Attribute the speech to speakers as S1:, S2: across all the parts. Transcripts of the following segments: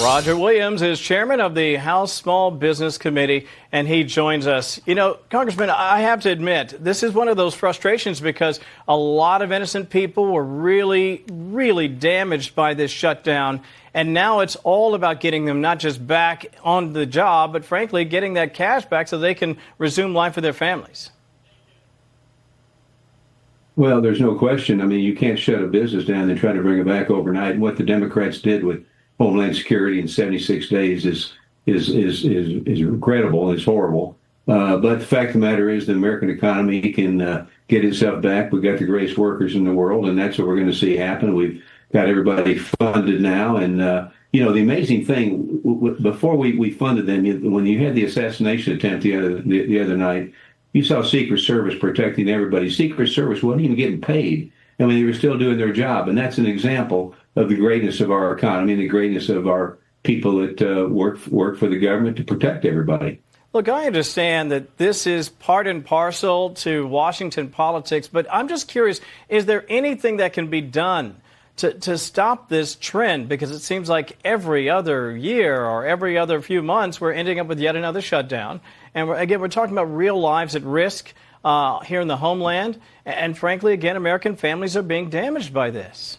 S1: Roger Williams is chairman of the House Small Business Committee, and he joins us. You know, Congressman, I have to admit, this is one of those frustrations because a lot of innocent people were really, really damaged by this shutdown. And now it's all about getting them not just back on the job, but frankly, getting that cash back so they can resume life with their families.
S2: Well, there's no question. I mean, you can't shut a business down and try to bring it back overnight. And what the Democrats did with Homeland Security in 76 days is incredible. It's horrible. But the fact of the matter is the American economy can get itself back. We've got the greatest workers in the world, and that's what we're going to see happen. We've got everybody funded now. And, you know, the amazing thing, before we funded them, when you had the assassination attempt the other night, you saw Secret Service protecting everybody. Secret Service wasn't even getting paid. I mean, they were still doing their job. And that's an example of the greatness of our economy and the greatness of our people that work for the government to protect everybody.
S1: Look, I understand that this is part and parcel to Washington politics, but I'm just curious, is there anything that can be done to stop this trend? Because it seems like every other year or every other few months, we're ending up with yet another shutdown. And we're talking about real lives at risk here in the homeland. And frankly, again, American families are being damaged by this.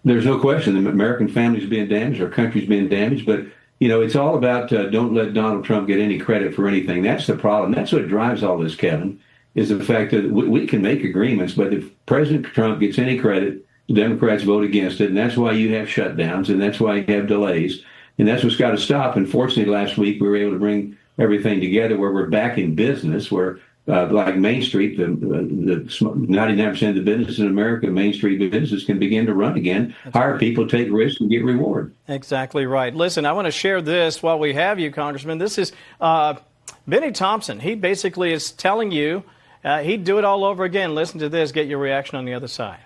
S2: There's no question. The American families are being damaged. Our country's being damaged. But, you know, it's all about don't let Donald Trump get any credit for anything. That's the problem. That's what drives all this, Kevin, is the fact that we can make agreements. But if President Trump gets any credit, the Democrats vote against it. And that's why you have shutdowns. And that's why you have delays. And that's what's got to stop. And fortunately, last week, we were able to bring everything together where we're back in business, where like Main Street, the 99% of the businesses in America, Main Street businesses can begin to run again, hire people, take risks, and get reward.
S1: Exactly right. Listen, I want to share this while we have you, Congressman. This is Benny Thompson. He basically is telling you he'd do it all over again. Listen to this. Get your reaction on the other side.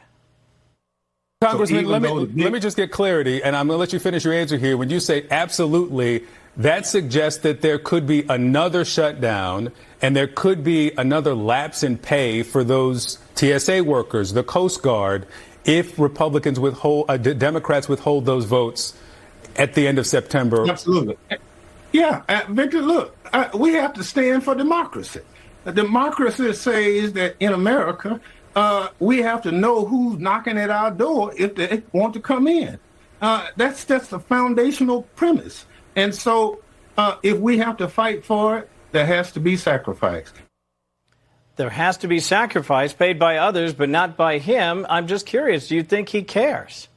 S3: Congressman, let me just get clarity, and I'm going to let you finish your answer here. When you say absolutely, that suggests that there could be another shutdown and there could be another lapse in pay for those TSA workers, the Coast Guard, if Republicans Democrats withhold those votes at the end of September.
S4: Absolutely. Yeah, Victor, look, we have to stand for democracy. Democracy says that in America, we have to know who's knocking at our door if they want to come in. That's the foundational premise. And so if we have to fight for it, there has to be sacrifice.
S1: There has to be sacrifice paid by others, but not by him. I'm just curious. Do you think he cares?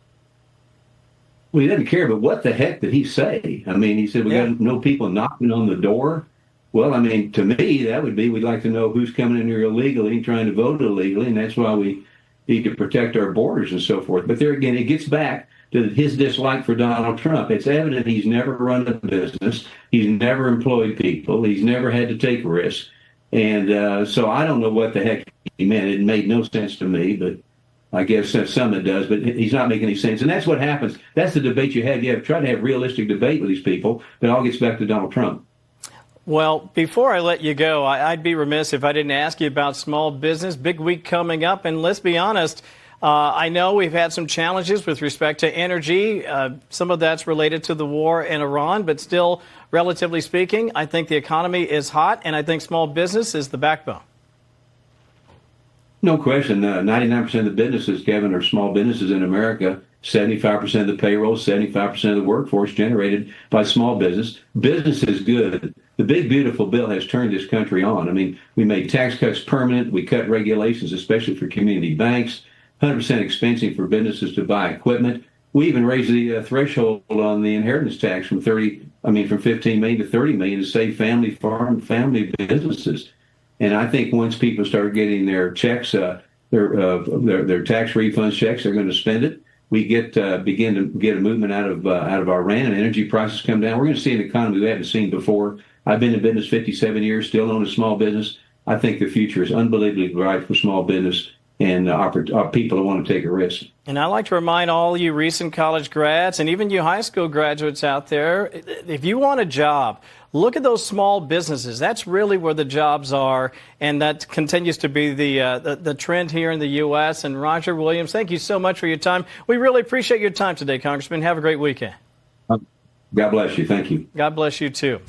S2: Well, he doesn't care, but what the heck did he say? I mean, he said we got no people knocking on the door. Well, I mean, to me, that would be we'd like to know who's coming in here illegally and trying to vote illegally, and that's why we need to protect our borders and so forth. But there again, it gets back to his dislike for Donald Trump. It's evident he's never run a business. He's never employed people. He's never had to take risks. And so I don't know what the heck he meant. It made no sense to me, but I guess some it does. But he's not making any sense. And that's what happens. That's the debate you have. You have to try to have realistic debate with these people, but it all gets back to Donald Trump.
S1: Well, before I let you go, I'd be remiss if I didn't ask you about small business. Big week coming up. And let's be honest, I know we've had some challenges with respect to energy. Some of that's related to the war in Iran, but still, relatively speaking, I think the economy is hot, and I think small business is the backbone.
S2: No question. 99% of the businesses, Kevin, are small businesses in America. 75% of the payroll, 75% of the workforce generated by small business. Business is good. The big, beautiful bill has turned this country on. I mean, we made tax cuts permanent. We cut regulations, especially for community banks. 100% expensing for businesses to buy equipment. We even raised the threshold on the inheritance tax from 15 million to 30 million to save family businesses. And I think once people start getting their checks, their tax refund checks, they're going to spend it. We begin to get a movement out of Iran, and energy prices come down. We're going to see an economy we haven't seen before. I've been in business 57 years, still own a small business. I think the future is unbelievably bright for small business and people who want to take a risk.
S1: And I like to remind all you recent college grads and even you high school graduates out there, if you want a job, look at those small businesses. That's really where the jobs are, and that continues to be the trend here in the U.S. And Roger Williams, thank you so much for your time. We really appreciate your time today, Congressman. Have a great weekend.
S2: God bless you. Thank you.
S1: God bless you too.